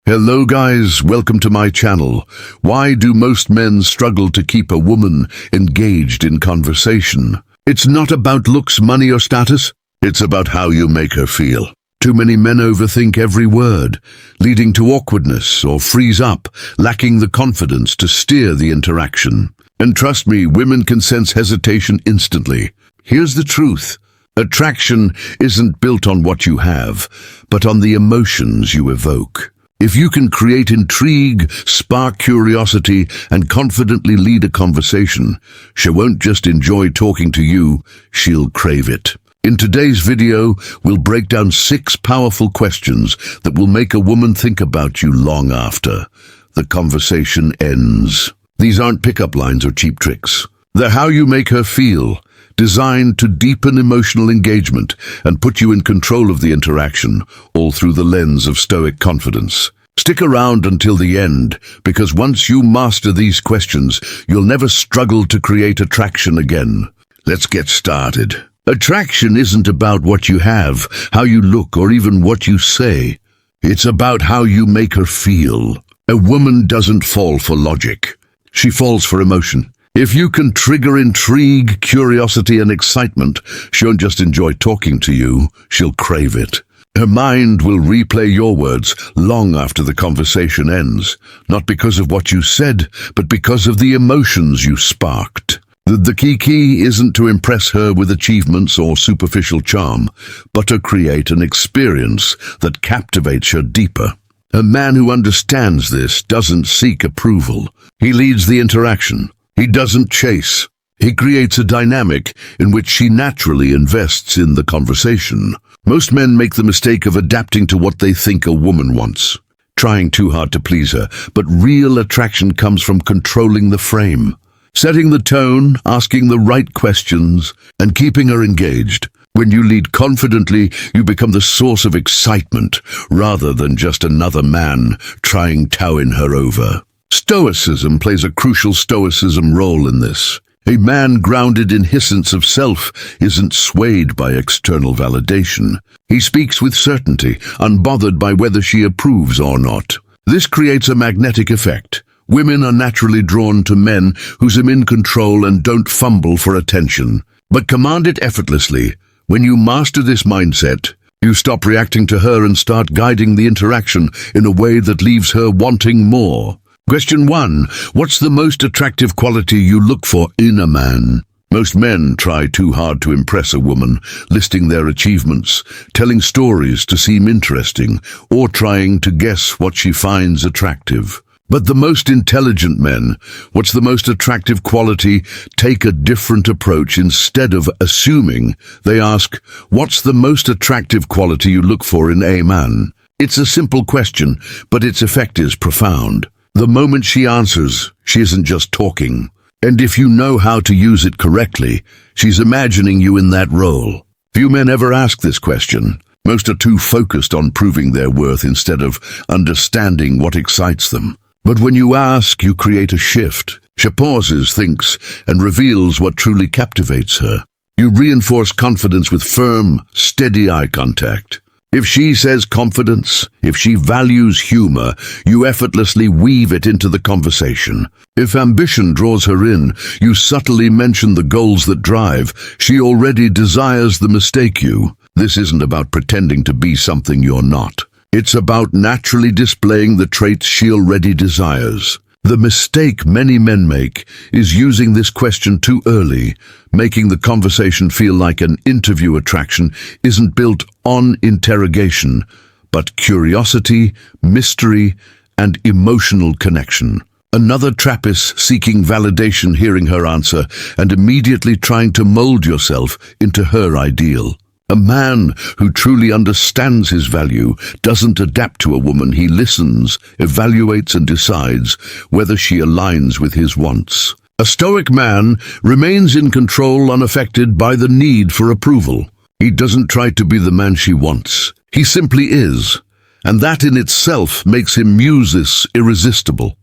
Hello guys, welcome to my channel. Why do most men struggle to keep a woman engaged in conversation? It's not about looks, money or status. It's about how you make her feel. Too many men overthink every word, leading to awkwardness or freeze up, lacking the confidence to steer the interaction. And trust me, women can sense hesitation instantly. Here's the truth. Attraction isn't built on what you have, but on the emotions you evoke. If you can create intrigue, spark curiosity, and confidently lead a conversation, she won't just enjoy talking to you, she'll crave it. In today's video, we'll break down 6 powerful questions that will make a woman think about you long after the conversation ends. These aren't pickup lines or cheap tricks. They're how you make her feel, designed to deepen emotional engagement and put you in control of the interaction, all through the lens of Stoic confidence. Stick around until the end, because once you master these questions, you'll never struggle to create attraction again. Let's get started. Attraction isn't about what you have, how you look, or even what you say. It's about how you make her feel. A woman doesn't fall for logic. She falls for emotion. If you can trigger intrigue, curiosity, and excitement, she won't just enjoy talking to you, she'll crave it. Her mind will replay your words long after the conversation ends, not because of what you said, but because of the emotions you sparked. The key isn't to impress her with achievements or superficial charm, but to create an experience that captivates her deeper. A man who understands this doesn't seek approval. He leads the interaction. He doesn't chase. He creates a dynamic in which she naturally invests in the conversation. Most men make the mistake of adapting to what they think a woman wants, trying too hard to please her, but real attraction comes from controlling the frame, setting the tone, asking the right questions, and keeping her engaged. When you lead confidently, you become the source of excitement, rather than just another man trying to win her over. Stoicism plays a crucial Stoicism role in this. A man grounded in his sense of self isn't swayed by external validation. He speaks with certainty, unbothered by whether she approves or not. This creates a magnetic effect. Women are naturally drawn to men who's in control and don't fumble for attention, but command it effortlessly. When you master this mindset, you stop reacting to her and start guiding the interaction in a way that leaves her wanting more. Question 1. What's the most attractive quality you look for in a man? Most men try too hard to impress a woman, listing their achievements, telling stories to seem interesting, or trying to guess what she finds attractive. But the most intelligent men, what's the most attractive quality, take a different approach. Instead of assuming, they ask, what's the most attractive quality you look for in a man? It's a simple question, but its effect is profound. The moment she answers, she isn't just talking. And if you know how to use it correctly, she's imagining you in that role. Few men ever ask this question. Most are too focused on proving their worth instead of understanding what excites them. But when you ask, you create a shift. She pauses, thinks, and reveals what truly captivates her. You reinforce confidence with firm, steady eye contact. If she says confidence, if she values humor, you effortlessly weave it into the conversation. If ambition draws her in, you subtly mention the goals that drive. She already desires the mistake you. This isn't about pretending to be something you're not. It's about naturally displaying the traits she already desires. The mistake many men make is using this question too early, making the conversation feel like an interview. Attraction isn't built on interrogation, but curiosity, mystery, and emotional connection. Another trap is seeking validation, hearing her answer, and immediately trying to mold yourself into her ideal. A man who truly understands his value doesn't adapt to a woman. He listens, evaluates, and decides whether she aligns with his wants. A Stoic man remains in control, unaffected by the need for approval. He doesn't try to be the man she wants. He simply is, and that in itself makes him muses irresistible.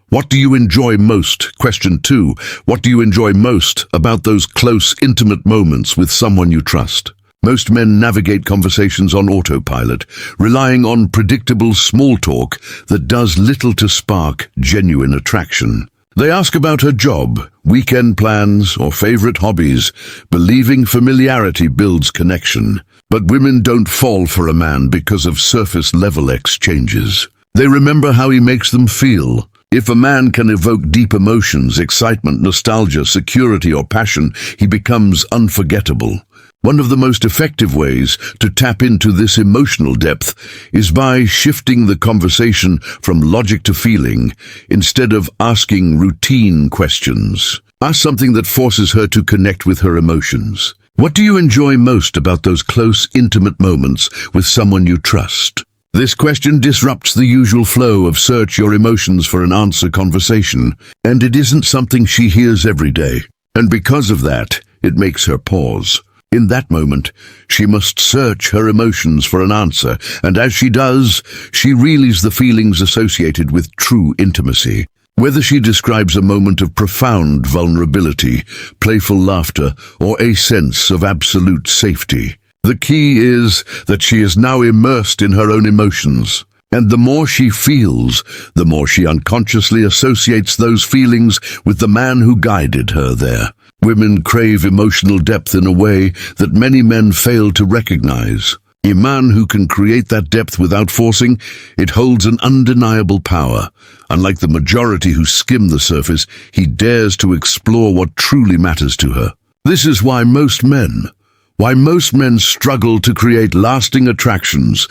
What do you enjoy most? Question 2. What do you enjoy most about those close, intimate moments with someone you trust? Most men navigate conversations on autopilot, relying on predictable small talk that does little to spark genuine attraction. They ask about her job, weekend plans, or favorite hobbies, believing familiarity builds connection. But women don't fall for a man because of surface-level exchanges. They remember how he makes them feel. If a man can evoke deep emotions, excitement, nostalgia, security, or passion, he becomes unforgettable. One of the most effective ways to tap into this emotional depth is by shifting the conversation from logic to feeling, instead of asking routine questions. Ask something that forces her to connect with her emotions. What do you enjoy most about those close, intimate moments with someone you trust? This question disrupts the usual flow of search your emotions for an answer conversation, and it isn't something she hears every day. And because of that, it makes her pause. In that moment, she must search her emotions for an answer, and as she does, she relays the feelings associated with true intimacy. Whether she describes a moment of profound vulnerability, playful laughter, or a sense of absolute safety, the key is that she is now immersed in her own emotions. And the more she feels, the more she unconsciously associates those feelings with the man who guided her there. Women crave emotional depth in a way that many men fail to recognize. A man who can create that depth without forcing, it holds an undeniable power. Unlike the majority who skim the surface, he dares to explore what truly matters to her. This is why most men struggle to create lasting attractions,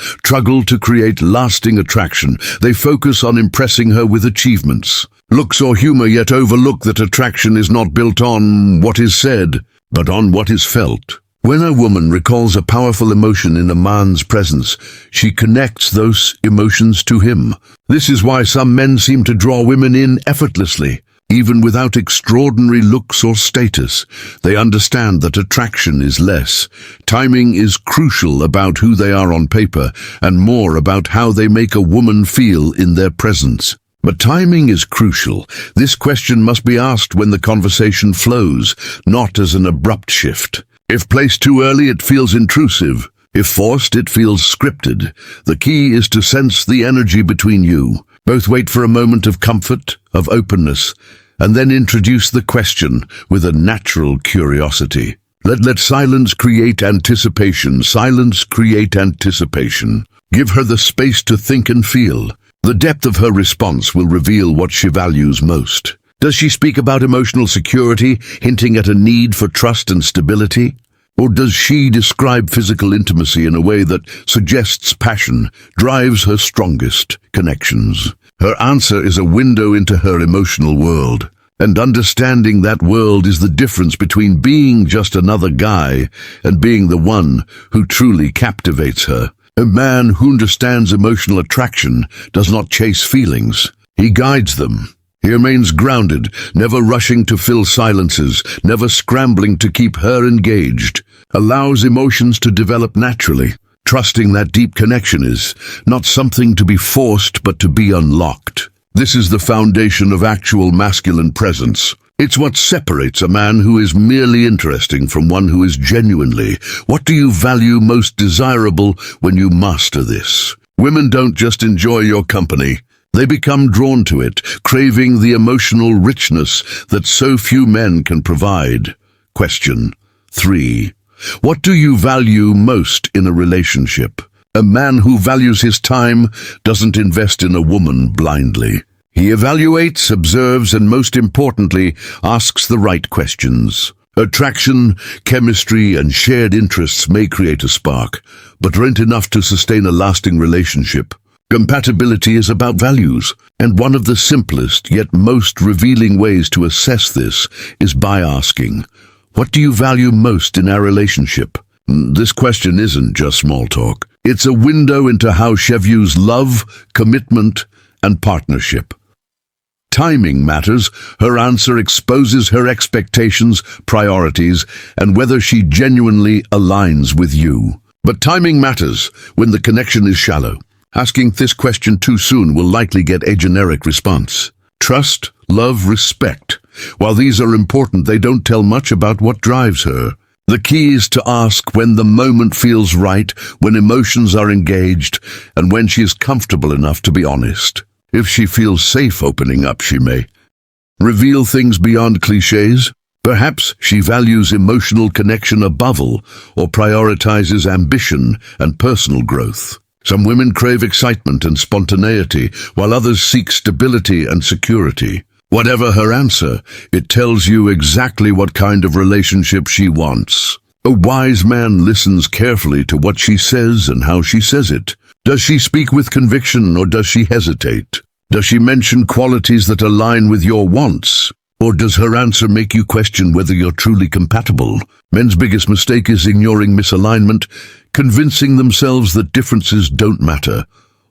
They focus on impressing her with achievements, looks or humor, yet overlook that attraction is not built on what is said, but on what is felt. When a woman recalls a powerful emotion in a man's presence, she connects those emotions to him. This is why some men seem to draw women in effortlessly. Even without extraordinary looks or status, they understand that attraction is less. Timing is crucial about who they are on paper, and more about how they make a woman feel in their presence. But timing is crucial. This question must be asked when the conversation flows, not as an abrupt shift. If placed too early, it feels intrusive. If forced, it feels scripted. The key is to sense the energy between you. Both wait for a moment of comfort, of openness, and then introduce the question with a natural curiosity. Let silence create anticipation. Silence create anticipation. Give her the space to think and feel. The depth of her response will reveal what she values most. Does she speak about emotional security, hinting at a need for trust and stability? Or does she describe physical intimacy in a way that suggests passion, drives her strongest connections? Her answer is a window into her emotional world, and understanding that world is the difference between being just another guy and being the one who truly captivates her. A man who understands emotional attraction does not chase feelings. He guides them. He remains grounded, never rushing to fill silences, never scrambling to keep her engaged. Allows emotions to develop naturally, trusting that deep connection is not something to be forced but to be unlocked. This is the foundation of actual masculine presence. It's what separates a man who is merely interesting from one who is genuinely. What do you value most desirable when you master this? Women don't just enjoy your company. They become drawn to it, craving the emotional richness that so few men can provide. Question 3. What do you value most in a relationship? A man who values his time doesn't invest in a woman blindly. He evaluates, observes, and most importantly, asks the right questions. Attraction, chemistry, and shared interests may create a spark, but aren't enough to sustain a lasting relationship. Compatibility is about values, and one of the simplest yet most revealing ways to assess this is by asking, what do you value most in our relationship? This question isn't just small talk. It's a window into how she views love, commitment, and partnership. Timing matters. Her answer exposes her expectations, priorities, and whether she genuinely aligns with you. But timing matters when the connection is shallow. Asking this question too soon will likely get a generic response. Trust, love, respect. While these are important, they don't tell much about what drives her. The key is to ask when the moment feels right, when emotions are engaged, and when she is comfortable enough to be honest. If she feels safe opening up, she may reveal things beyond cliches. Perhaps she values emotional connection above all, or prioritizes ambition and personal growth. Some women crave excitement and spontaneity, while others seek stability and security. Whatever her answer, it tells you exactly what kind of relationship she wants. A wise man listens carefully to what she says and how she says it. Does she speak with conviction, or does she hesitate? Does she mention qualities that align with your wants? Or does her answer make you question whether you're truly compatible? Men's biggest mistake is ignoring misalignment, convincing themselves that differences don't matter,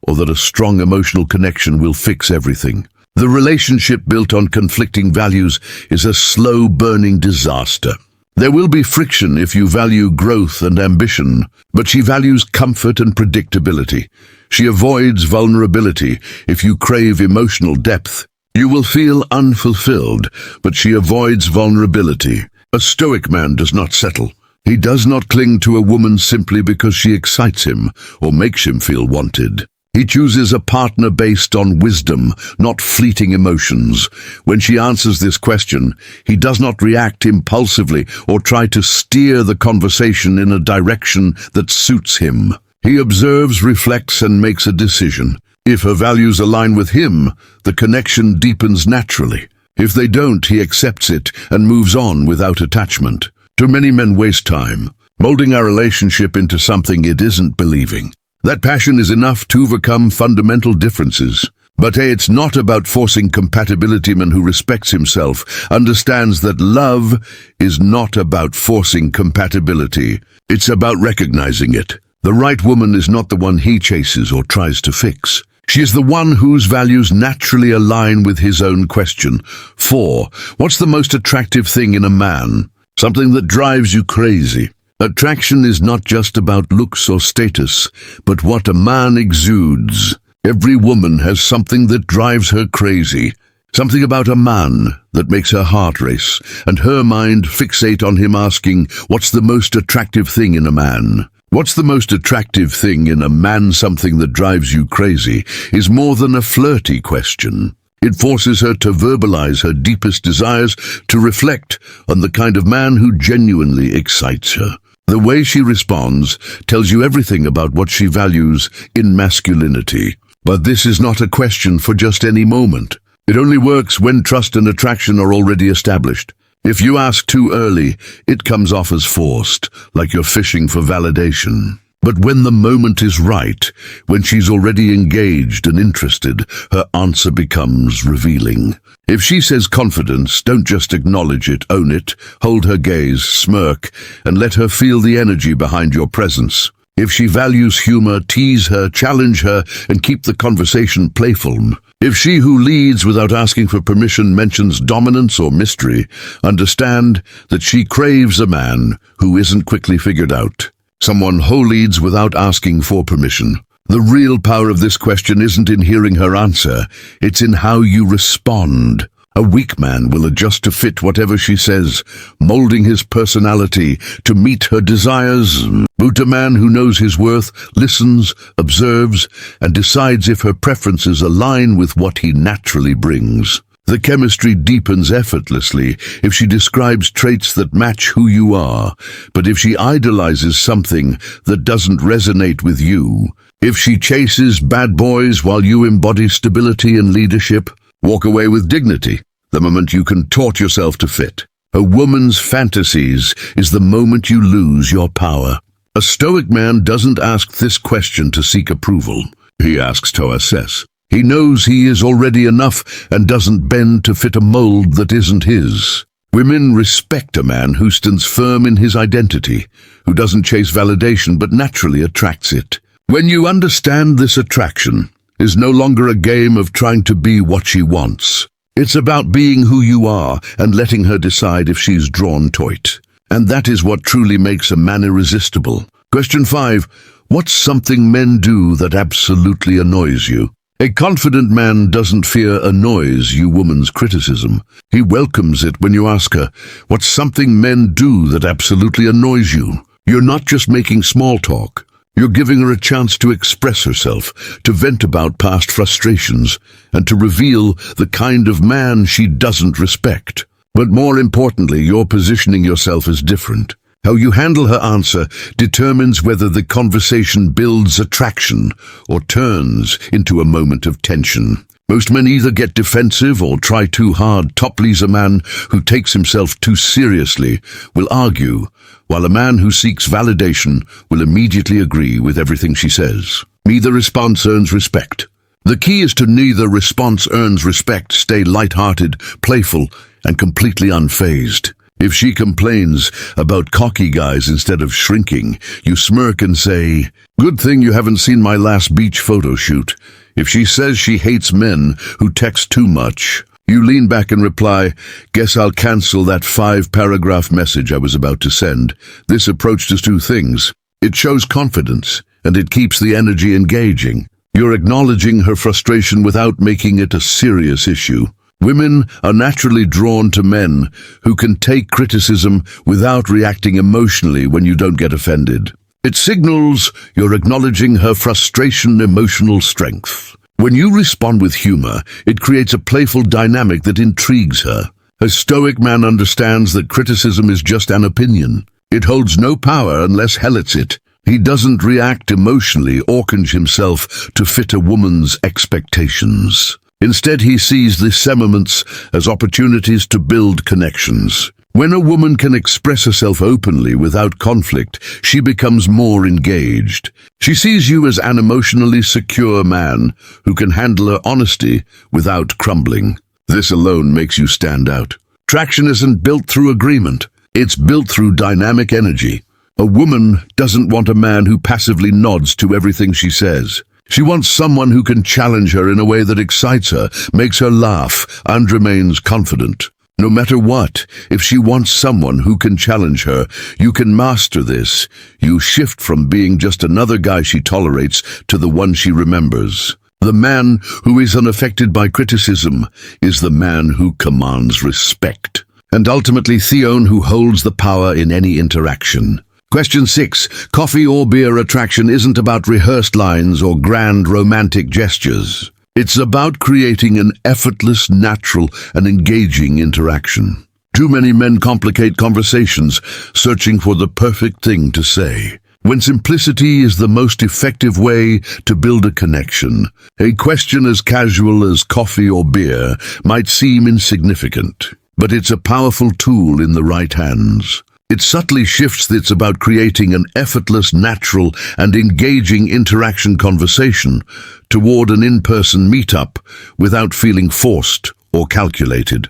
or that a strong emotional connection will fix everything. The relationship built on conflicting values is a slow-burning disaster. There will be friction if you value growth and ambition, but she values comfort and predictability. She avoids vulnerability if you crave emotional depth. You will feel unfulfilled, but she avoids vulnerability. A Stoic man does not settle. He does not cling to a woman simply because she excites him or makes him feel wanted. He chooses a partner based on wisdom, not fleeting emotions. When she answers this question, he does not react impulsively or try to steer the conversation in a direction that suits him. He observes, reflects, and makes a decision. If her values align with him, the connection deepens naturally. If they don't, he accepts it and moves on without attachment. Too many men waste time molding our relationship into something it isn't believing. That passion is enough to overcome fundamental differences. But hey, it's not about forcing compatibility. Man who respects himself understands that love is not about forcing compatibility. It's about recognizing it. The right woman is not the one he chases or tries to fix. She is the one whose values naturally align with his own. Question 4. What's the most attractive thing in a man? Something that drives you crazy. Attraction is not just about looks or status, but what a man exudes. Every woman has something that drives her crazy. Something about a man that makes her heart race, and her mind fixate on him, asking, what's the most attractive thing in a man? What's the most attractive thing in a man? Something that drives you crazy is more than a flirty question. It forces her to verbalize her deepest desires, to reflect on the kind of man who genuinely excites her. The way she responds tells you everything about what she values in masculinity. But this is not a question for just any moment. It only works when trust and attraction are already established. If you ask too early, it comes off as forced, like you're fishing for validation. But when the moment is right, when she's already engaged and interested, her answer becomes revealing. If she says confidence, don't just acknowledge it, own it, hold her gaze, smirk, and let her feel the energy behind your presence. If she values humor, tease her, challenge her, and keep the conversation playful. If she who leads without asking for permission mentions dominance or mystery, understand that she craves a man who isn't quickly figured out. Someone who leads without asking for permission. The real power of this question isn't in hearing her answer, it's in how you respond. A weak man will adjust to fit whatever she says, molding his personality to meet her desires. But a man who knows his worth, listens, observes, and decides if her preferences align with what he naturally brings. The chemistry deepens effortlessly if she describes traits that match who you are, but if she idolizes something that doesn't resonate with you, if she chases bad boys while you embody stability and leadership, walk away with dignity the moment you contort yourself to fit. A woman's fantasies is the moment you lose your power. A Stoic man doesn't ask this question to seek approval. He asks to assess. He knows he is already enough and doesn't bend to fit a mold that isn't his. Women respect a man who stands firm in his identity, who doesn't chase validation but naturally attracts it. When you understand this, attraction is no longer a game of trying to be what she wants. It's about being who you are and letting her decide if she's drawn to it. And that is what truly makes a man irresistible. Question 5. What's something men do that absolutely annoys you? A confident man doesn't fear a noise, you woman's criticism. He welcomes it when you ask her, what's something men do that absolutely annoys you? You're not just making small talk. You're giving her a chance to express herself, to vent about past frustrations, and to reveal the kind of man she doesn't respect. But more importantly, you're positioning yourself as different. How you handle her answer determines whether the conversation builds attraction or turns into a moment of tension. Most men either get defensive or try too hard. Please, a man who takes himself too seriously will argue, while a man who seeks validation will immediately agree with everything she says. Neither response earns respect. The key is to neither response earns respect. Stay light-hearted, playful, and completely unfazed. If she complains about cocky guys instead of shrinking, you smirk and say, "Good thing you haven't seen my last beach photo shoot." If she says she hates men who text too much, you lean back and reply, "Guess I'll cancel that 5-paragraph message I was about to send." This approach does two things. It shows confidence, and it keeps the energy engaging. You're acknowledging her frustration without making it a serious issue. Women are naturally drawn to men who can take criticism without reacting emotionally when you don't get offended. It signals you're acknowledging her frustration, emotional strength. When you respond with humor, it creates a playful dynamic that intrigues her. A Stoic man understands that criticism is just an opinion. It holds no power unless hellets it. He doesn't react emotionally or conge himself to fit a woman's expectations. Instead, he sees the sentiments as opportunities to build connections. When a woman can express herself openly without conflict, she becomes more engaged. She sees you as an emotionally secure man who can handle her honesty without crumbling. This alone makes you stand out. Traction isn't built through agreement. It's built through dynamic energy. A woman doesn't want a man who passively nods to everything she says. She wants someone who can challenge her in a way that excites her, makes her laugh, and remains confident. No matter what, if she wants someone who can challenge her, you can master this. You shift from being just another guy she tolerates to the one she remembers. The man who is unaffected by criticism is the man who commands respect. And ultimately, Theon who holds the power in any interaction. Question 6. Coffee or beer attraction isn't about rehearsed lines or grand romantic gestures. It's about creating an effortless, natural, and engaging interaction. Too many men complicate conversations, searching for the perfect thing to say, when simplicity is the most effective way to build a connection. A question as casual as coffee or beer might seem insignificant, but it's a powerful tool in the right hands. It subtly shifts. It's about creating an effortless, natural, and engaging interaction conversation toward an in-person meetup without feeling forced or calculated.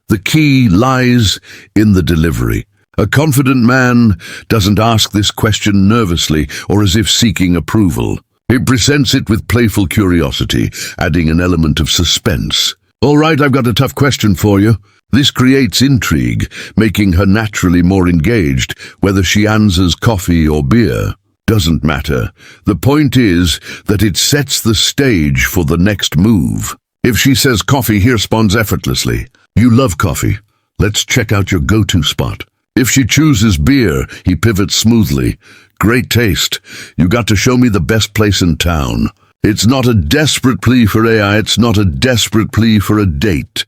The key lies in the delivery. A confident man doesn't ask this question nervously or as if seeking approval. He presents it with playful curiosity, adding an element of suspense. "All right, I've got a tough question for you." This creates intrigue, making her naturally more engaged. Whether she answers coffee or beer doesn't matter. The point is that it sets the stage for the next move. If she says coffee, he responds effortlessly. "You love coffee. Let's check out your go-to spot." If she chooses beer, he pivots smoothly. "Great taste. You got to show me the best place in town." It's not a desperate plea for AI. It's not a desperate plea for a date.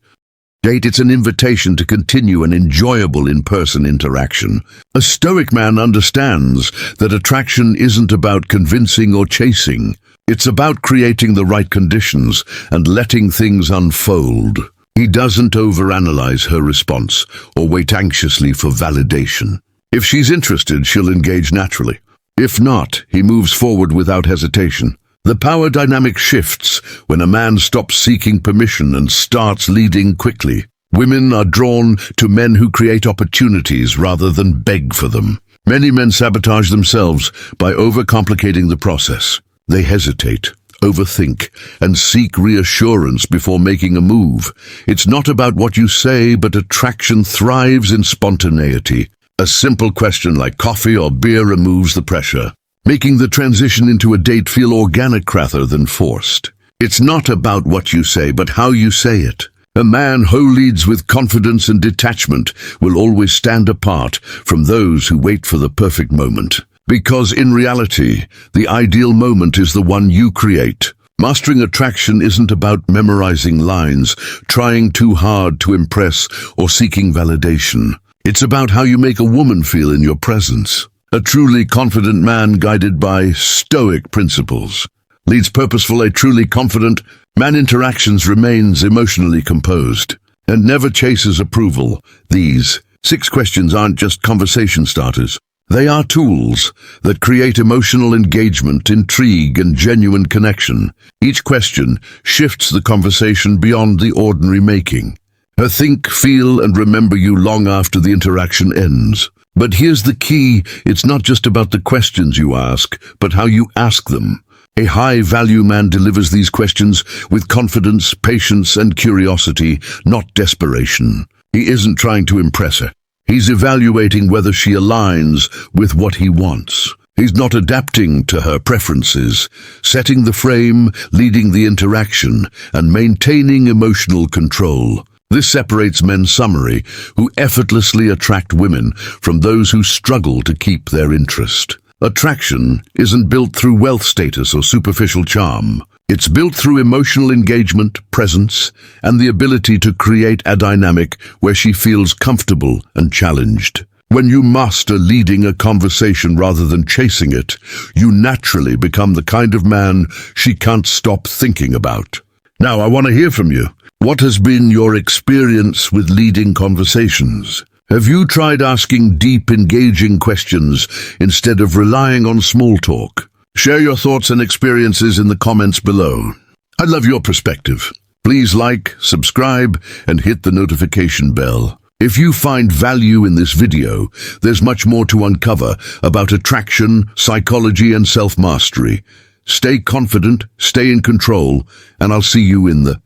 It's an invitation to continue an enjoyable in-person interaction. A Stoic man understands that attraction isn't about convincing or chasing. It's about creating the right conditions and letting things unfold. He doesn't overanalyze her response or wait anxiously for validation. If she's interested, she'll engage naturally. If not, he moves forward without hesitation. The power dynamic shifts when a man stops seeking permission and starts leading quickly. Women are drawn to men who create opportunities rather than beg for them. Many men sabotage themselves by overcomplicating the process. They hesitate, overthink, and seek reassurance before making a move. It's not about what you say, but attraction thrives in spontaneity. A simple question like coffee or beer removes the pressure. making the transition into a date feel organic rather than forced. It's not about what you say, but how you say it. A man who leads with confidence and detachment will always stand apart from those who wait for the perfect moment. Because in reality, the ideal moment is the one you create. Mastering attraction isn't about memorizing lines, trying too hard to impress, or seeking validation. It's about how you make a woman feel in your presence. A truly confident man guided by Stoic principles leads purposeful. A truly confident man interactions remains emotionally composed and never chases approval. These 6 questions aren't just conversation starters. They are tools that create emotional engagement, intrigue, and genuine connection. Each question shifts the conversation beyond the ordinary, making her think, feel, and remember you long after the interaction ends. But here's the key: it's not just about the questions you ask, but how you ask them. A high-value man delivers these questions with confidence, patience, and curiosity, not desperation. He isn't trying to impress her. He's evaluating whether she aligns with what he wants. He's not adapting to her preferences, setting the frame, leading the interaction, and maintaining emotional control. This separates men summary, who effortlessly attract women, from those who struggle to keep their interest. Attraction isn't built through wealth, status, or superficial charm. It's built through emotional engagement, presence, and the ability to create a dynamic where she feels comfortable and challenged. When you master leading a conversation rather than chasing it, you naturally become the kind of man she can't stop thinking about. Now, I want to hear from you. What has been your experience with leading conversations? Have you tried asking deep, engaging questions instead of relying on small talk? Share your thoughts and experiences in the comments below. I'd love your perspective. Please like, subscribe, and hit the notification bell. If you find value in this video, there's much more to uncover about attraction, psychology, and self-mastery. Stay confident, stay in control, and I'll see you in the